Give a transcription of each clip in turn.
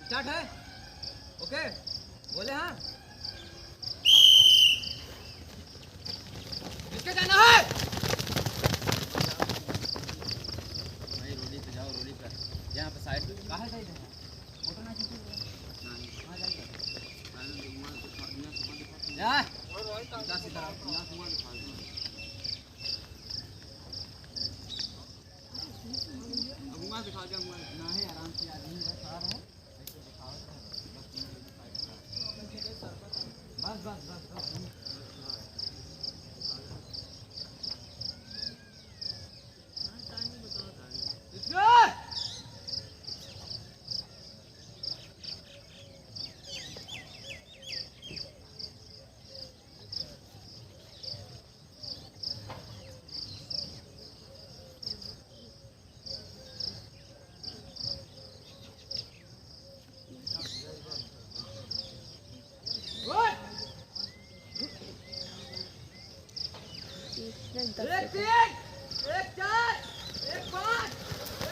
Start है। Okay बोले हाँ किसके जाना है भाई रोडी पे जाओ रोडी पे यहाँ पे साइड कहाँ साइड है फोटो ना खींचो कहाँ जाएगा यार सीधा सीधा यहाँ कुआं दिखा दो कुआं दिखा दे ना है आराम से आदमी खड़ा रहो ऐसे दिखाओ बस बस बस बस एक 3 एक 4 एक 5 एक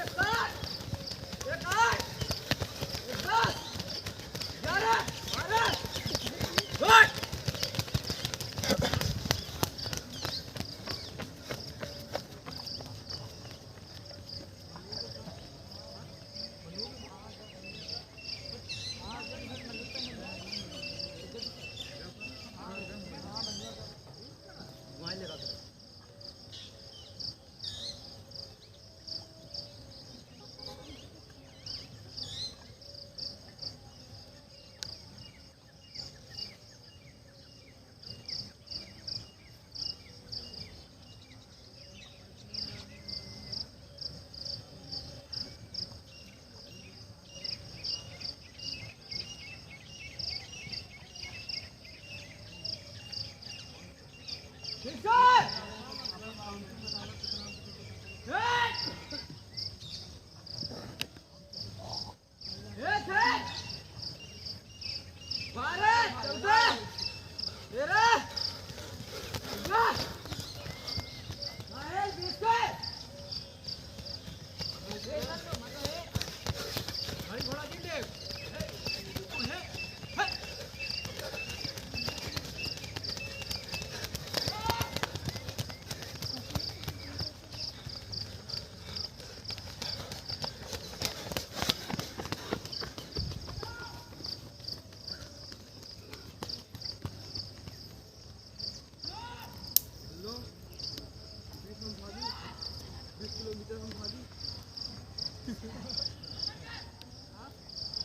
7 एक 8 एक 10 11 12 गुड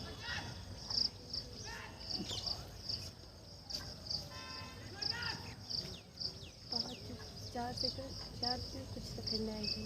चार से कुछ सेकंड आएगी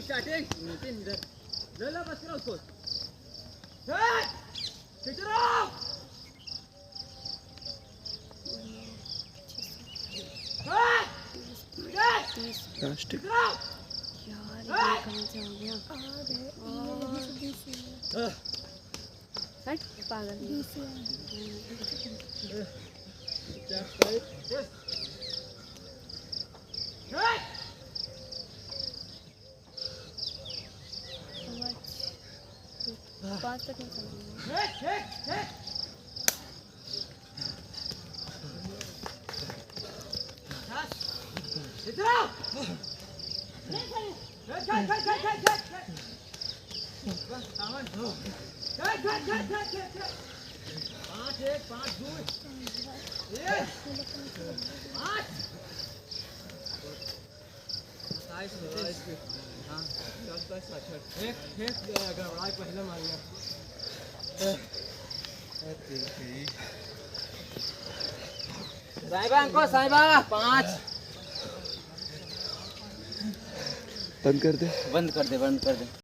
स्टार्टिंग नितिन इधर ले लो बस करो उसको पागल पाँच तक नहीं चलेंगे साहिबा अंको साहिबा 5 बंद कर दे बंद कर दे